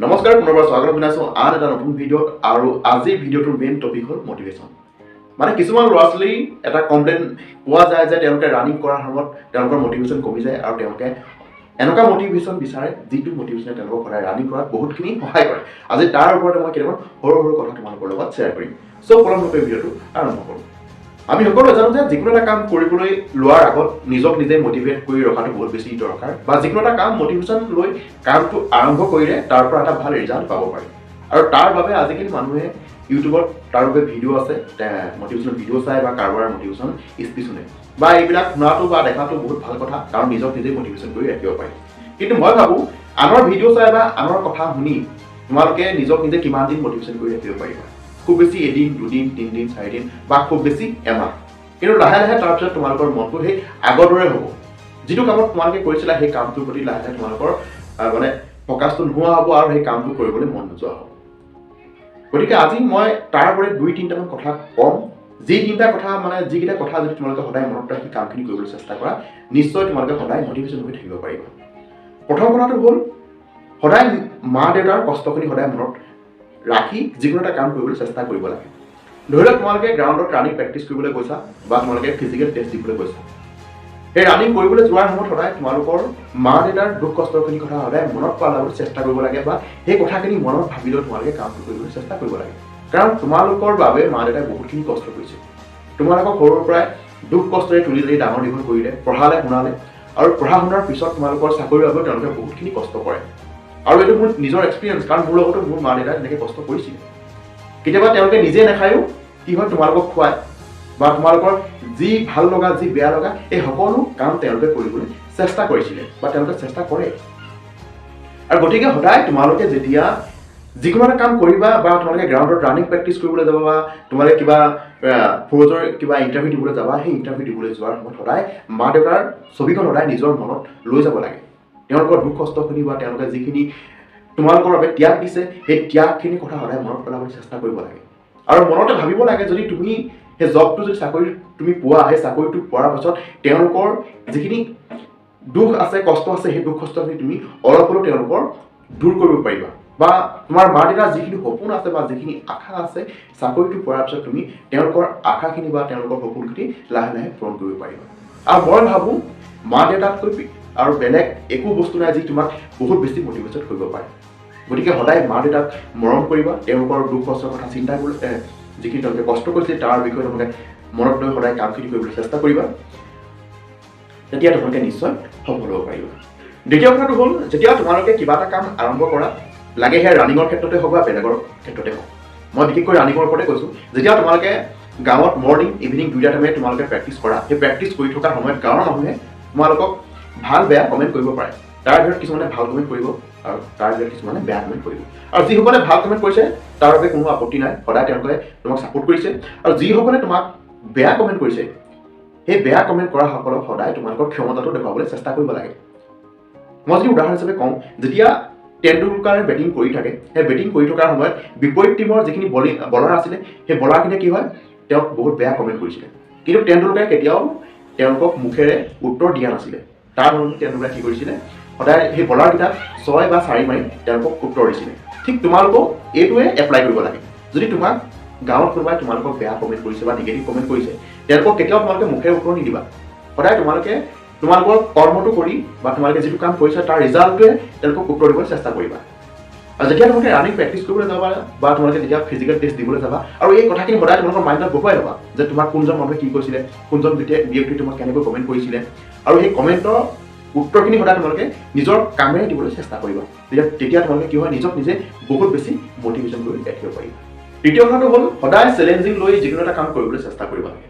নমস্কাৰ পুনৰবাৰ স্বাগতম জনাইছোঁ আন এটা নতুন ভিডিঅ'ত আৰু আজিৰ ভিডিঅ'টোৰ মেইন টপিক হ'ল মটিভেশ্যন। মানে কিছুমান ল'ৰা ছোৱালী এটা কমপ্লেইন পোৱা যায় যে তেওঁলোকে ৰানিং কৰাৰ সময়ত তেওঁলোকৰ মটিভেশ্যন কমি যায় আৰু তেওঁলোকে এনেকুৱা মটিভেশ্যন বিচাৰে যিটো মটিভেশ্যনে তেওঁলোকক সদায় ৰানিং কৰাত বহুতখিনি সহায় কৰে। আজি তাৰ ওপৰতে মই কেইটামান সৰু সৰু কথা তোমালোকৰ লগত শ্বেয়াৰ কৰিম। চ' পৰমভাৱে ভিডিঅ'টো আৰম্ভ কৰোঁ। আমি সকলোৱে জানো যে যিকোনো এটা কাম কৰিবলৈ লোৱাৰ আগত নিজক নিজে মটিভেট কৰি ৰখাটো বহুত বেছি দৰকাৰ, বা যিকোনো এটা কাম মটিভেশ্যন লৈ কামটো আৰম্ভ কৰিলে তাৰ পৰা এটা ভাল ৰিজাল্ট পাব পাৰি। আৰু তাৰ বাবে আজিকালি মানুহে ইউটিউবত তাৰ বাবে ভিডিঅ' আছে, মটিভেশ্যন ভিডিঅ' চাই বা কাৰোবাৰ মটিভেশ্যন স্পীচ শুনে, বা এইবিলাক শুনাটো বা দেখাটো বহুত ভাল কথা, কাৰণ নিজক নিজে মটিভেশ্যন কৰি ৰাখিব পাৰি। কিন্তু মই ভাবোঁ আনৰ ভিডিঅ' চাই বা আনৰ কথা শুনি তোমালোকে নিজক নিজে কিমান দিন মটিভেশ্যন কৰি ৰাখিব পাৰিবা? খুব বেছি এদিন, দুদিন, তিনিদিন, চাৰিদিন বা খুব বেছি এমাহ। কিন্তু লাহে লাহে তাৰপিছত তোমালোকৰ মনটো সেই আগৰ দৰে হ'ব। যিটো কামত তোমালোকে কৰিছিলা সেই কামটোৰ প্ৰতি লাহে লাহে তোমালোকৰ ফ'কাছটো নোহোৱা হ'ব আৰু সেই কামটো কৰিবলৈ মন নোযোৱা হ'ব। গতিকে আজি মই তাৰ ওপৰত 2-3টামান কথা ক'ম, যিকেইটা কথা যদি তোমালোকে সদায় মনত ৰাখি কামখিনি কৰিবলৈ চেষ্টা কৰা, নিশ্চয় তোমালোকে সদায় মটিভেশ্যন হৈ থাকিব পাৰিবা। প্ৰথম কথাটো হ'ল সদায় মা দেউতাৰ কষ্টখিনি সদায় মনত ৰাখি যিকোনো এটা কাম কৰিবলৈ চেষ্টা কৰিব লাগে। ধৰি লওক তোমালোকে গ্ৰাউণ্ডত ৰানিং প্ৰেক্টিছ কৰিবলৈ গৈছা বা তোমালোকে ফিজিকেল টেষ্ট দিবলৈ গৈছা। সেই ৰানিং কৰিবলৈ যোৱাৰ সময়ত সদায় তোমালোকৰ মা দেউতাৰ দুখ কষ্টখিনি কথা সদায় মনত পেলাবলৈ চেষ্টা কৰিব লাগে, বা সেই কথাখিনি মনত ভাবি লৈ তোমালোকে কামটো কৰিবলৈ চেষ্টা কৰিব লাগে। কাৰণ তোমালোকৰ বাবে মা দেউতাই বহুতখিনি কষ্ট কৰিছে। তোমালোকক সৰুৰ পৰাই দুখ কষ্টৰে তুলি তুলি ডাঙৰ দীঘল কৰিলে, পঢ়ালে শুনালে, আৰু পঢ়া শুনাৰ পিছত তোমালোকৰ চাকৰিৰ বাবেও তেওঁলোকে বহুতখিনি কষ্ট কৰে। আৰু এইটো মোৰ নিজৰ এক্সপিৰিয়েঞ্চ, কাৰণ মোৰ লগতো মোৰ মা দেউতাই তেনেকৈ কষ্ট কৰিছিলে। কেতিয়াবা তেওঁলোকে নিজে নাখায়ো কি হয় তোমালোকক খুৱায়, বা তোমালোকৰ যি ভাল লগা যি বেয়া লগা এই সকলো কাম তেওঁলোকে কৰিবলৈ চেষ্টা কৰিছিলে বা তেওঁলোকে চেষ্টা কৰে। আৰু গতিকে সদায় তোমালোকে যেতিয়া যিকোনো এটা কাম কৰিবা বা তোমালোকে গ্ৰাউণ্ডত ৰানিং প্ৰেক্টিছ কৰিবলৈ যাবা বা তোমালোকে কিবা ফৌজৰ কিবা ইণ্টাৰভিউ দিবলৈ যাবা, সেই ইণ্টাৰভিউ দিবলৈ যোৱাৰ সময়ত সদায় মা দেউতাৰ ছবিখন সদায় নিজৰ মনত লৈ যাব লাগে। তেওঁলোকৰ দুখ কষ্টখিনি বা তেওঁলোকে যিখিনি তোমালোকৰ বাবে ত্যাগ দিছে সেই ত্যাগখিনি কথা সদায় মনত পেলাবলৈ চেষ্টা কৰিব লাগে। আৰু মনতে ভাবিব লাগে যদি তুমি সেই জবটো যদি চাকৰি তুমি পোৱা, সেই চাকৰিটো পোৱাৰ পাছত তেওঁলোকৰ যিখিনি দুখ আছে কষ্ট আছে সেই দুখ কষ্টখিনি তুমি অলপ হ'লেও তেওঁলোকৰ দূৰ কৰিব পাৰিবা, বা তোমাৰ মা দেউতাৰ যিখিনি সপোন আছে বা যিখিনি আশা আছে চাকৰিটো পোৱাৰ পিছত তুমি তেওঁলোকৰ আশাখিনি বা তেওঁলোকৰ সপোনখিনি লাহে লাহে পূৰণ কৰিব পাৰিবা। আৰু মই ভাবোঁ মা দেউতাতকৈ আৰু বেলেগ একো বস্তু নাই যি তোমাক বহুত বেছি মটিভেশ্যন কৰিব পাৰে। গতিকে সদায় মা দেউতাক মৰম কৰিবা, তেওঁলোকৰ দুখ কষ্টৰ কথা চিন্তা কৰি যিখিনি তেওঁলোকে কষ্ট কৰিছে তাৰ বিষয়ে তোমালোকে মনত লৈ সদায় কামখিনি কৰিবলৈ চেষ্টা কৰিবা, তেতিয়া তোমালোকে নিশ্চয় সফল হ'ব পাৰিবা। দ্বিতীয় কথাটো হ'ল যেতিয়া তোমালোকে কিবা এটা কাম আৰম্ভ কৰা, লাগে সেয়া ৰানিঙৰ ক্ষেত্ৰতে হওক বা বেলেগৰ ক্ষেত্ৰতে হওক, মই বিশেষকৈ ৰানিঙৰ ওপৰতে কৈছোঁ। যেতিয়া তোমালোকে গাঁৱত মৰ্ণিং ইভিনিং দুইটা টাইমে তোমালোকে প্ৰেক্টিছ কৰা, সেই প্ৰেক্টিছ কৰি থকাৰ সময়ত গাঁৱৰ মানুহে তোমালোকক ভাল বেয়া কমেণ্ট কৰিব পাৰে। তাৰ ভিতৰত কিছুমানে ভাল কমেণ্ট কৰিব আৰু তাৰ ভিতৰত কিছুমানে বেয়া কমেণ্ট কৰিব। আৰু যিসকলে ভাল কমেণ্ট কৰিছে তাৰ বাবে কোনো আপত্তি নাই, সদায় তেওঁলোকে তোমাক ছাপোৰ্ট কৰিছে। আৰু যিসকলে তোমাক বেয়া কমেণ্ট কৰিছে সেই বেয়া কমেণ্ট কৰাসকলক সদায় তোমালোকৰ ক্ষমতাটো দেখুৱাবলৈ চেষ্টা কৰিব লাগে। মই যদি উদাহৰণ হিচাপে কওঁ, যেতিয়া তেণ্ডুলকাৰে বেটিং কৰি থাকে, সেই বেটিং কৰি থকাৰ সময়ত বিপৰীত টীমৰ যিখিনি বলাৰ আছিলে সেই বলাৰখিনিয়ে কি হয় তেওঁক বহুত বেয়া কমেণ্ট কৰিছিলে, কিন্তু তেণ্ডুলকাৰে কেতিয়াও তেওঁলোকক মুখেৰে উত্তৰ দিয়া নাছিলে। তাৰ ধৰণে তেণ্ডুলকাৰে কি কৰিছিলে, সদায় সেই বলাৰকেইটাক 6 বা 4 মাৰি তেওঁলোকক উত্তৰ দিছিলে। ঠিক তোমালোকক এইটোৱে এপ্লাই কৰিব লাগে। যদি তোমাক গাঁৱত কোনোবাই তোমালোকক বেয়া কমেণ্ট কৰিছে বা নিগেটিভ কমেণ্ট কৰিছে, তেওঁলোকক কেতিয়াও তোমালোকে মুখেৰে উত্তৰ নিদিবা। সদায় তোমালোকে তোমালোকৰ কৰ্মটো কৰি বা তোমালোকে যিটো কাম কৰিছা তাৰ ৰিজাল্টটোৱে তেওঁলোকক উত্তৰ দিবলৈ চেষ্টা কৰিবা। আৰু যেতিয়া তোমালোকে ৰানিং প্ৰেক্টিছ কৰিবলৈ যাবা বা তোমালোকে যেতিয়া ফিজিকেল টেষ্ট দিবলৈ যাবা, আৰু এই কথাখিনি সদায় তোমালোকৰ মাইণ্ডত বহুৱাই ল'বা যে তোমাক কোনজন মানুহে কি কৈছিলে, কোনজন ব্যক্তি তোমাক কেনেকৈ কমেণ্ট কৰিছিলে, আৰু সেই কমেণ্টৰ উত্তৰখিনি সদায় তোমালোকে নিজৰ কামেৰে দিবলৈ চেষ্টা কৰিবা। তেতিয়া তোমালোকে কি হয় নিজক নিজে বহুত বেছি মটিভেশ্যন কৰি ৰাখিব পাৰিবা। তৃতীয় কথাটো হ'ল সদায় চেলেঞ্জিং লৈ যিকোনো এটা কাম কৰিবলৈ চেষ্টা কৰিব লাগে।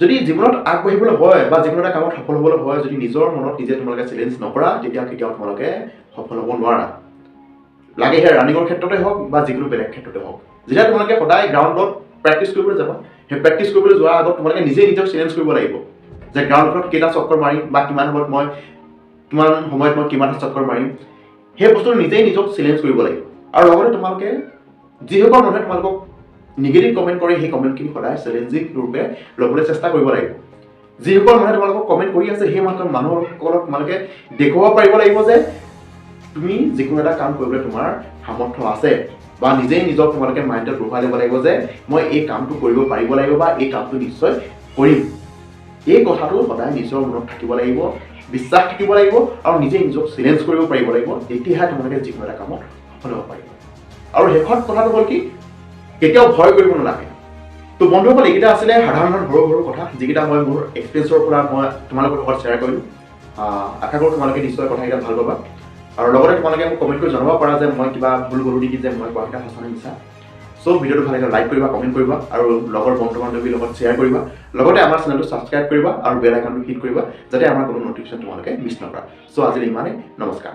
যদি জীৱনত আগবাঢ়িবলৈ হয় বা যিকোনো এটা কামত সফল হ'বলৈ হয়, যদি নিজৰ মনত নিজে তোমালোকে চেলেঞ্জ নকৰা, তেতিয়া কেতিয়াও তোমালোকে সফল হ'ব নোৱাৰা। লাগে সেয়া ৰানিঙৰ ক্ষেত্ৰতে হওক বা যিকোনো বেলেগ ক্ষেত্ৰতে হওক। যেতিয়া তোমালোকে সদায় গ্ৰাউণ্ডত প্ৰেক্টিছ কৰিবলৈ যাবা, সেই প্ৰেক্টিছ কৰিবলৈ যোৱাৰ আগত তোমালোকে নিজে নিজক চেলেঞ্জ কৰিব লাগিব যে গ্ৰাউণ্ডত কেইটা চক্কৰ মাৰিম বা কিমান সময়ত মই কিমানটা চক্কৰ মাৰিম, সেই বস্তুটো নিজেই নিজক চেলেঞ্জ কৰিব লাগিব। আৰু লগতে তোমালোকে যিসকল মানুহে তোমালোকক নিগেটিভ কমেণ্ট কৰে সেই কমেণ্টখিনি সদায় চেলেঞ্জিং ৰূপে ল'বলৈ চেষ্টা কৰিব লাগিব। যিসকল মানুহে তোমালোকক কমেণ্ট কৰি আছে সেই মানুহসকলক তোমালোকে দেখুৱাব পাৰিব লাগিব যে তুমি যিকোনো এটা কাম কৰিবলৈ তোমাৰ সামৰ্থ্য আছে বা নিজেই নিজক তোমালোকে মাইণ্ডত বহুৱাই ল'ব লাগিব যে মই এই কামটো কৰিব পাৰিব লাগিব বা এই কামটো নিশ্চয় কৰিম। এই কথাটো সদায় নিজৰ মনত থাকিব লাগিব, বিশ্বাস থাকিব লাগিব আৰু নিজে নিজক চেলেঞ্জ কৰিব পাৰিব লাগিব। তেতিয়াহে তোমালোকে যিকোনো এটা কামত সফল হ'ব পাৰিব। আৰু শেষত কথাটো হ'ল কি, কেতিয়াও ভয় কৰিব নালাগে। তো বন্ধুসকল, এইকেইটা আছিলে সাধাৰণ সৰু সৰু কথা, যিকেইটা মই মোৰ এক্সপিৰিয়েঞ্চৰ পৰা মই তোমালোকৰ লগত শ্বেয়াৰ কৰিলোঁ। আশা কৰোঁ তোমালোকে নিশ্চয় কথাকেইটা ভাল পাবা। আৰু লগতে তোমালোকে মোক কমেণ্ট কৰি জনাব পাৰা যে মই কিবা ভুল কৰোঁ নেকি, যে মই কোৱাকেইটা সঁচা নে মিছা। চ' ভিডিঅ'টো ভাল লাগিলে লাইক কৰিবা, কমেণ্ট কৰিবা আৰু লগৰ বন্ধু বান্ধৱীৰ লগত শ্বেয়াৰ কৰিবা। লগতে আমাৰ চেনেলটো ছাবস্ক্ৰাইব কৰিবা আৰু বেল আইকনটো হিট কৰিবা, যাতে আমাৰ কোনো নটিফিকেশ্যন তোমালোকে মিছ নকৰা। চ' আজিলৈ ইমানেই, নমস্কাৰ।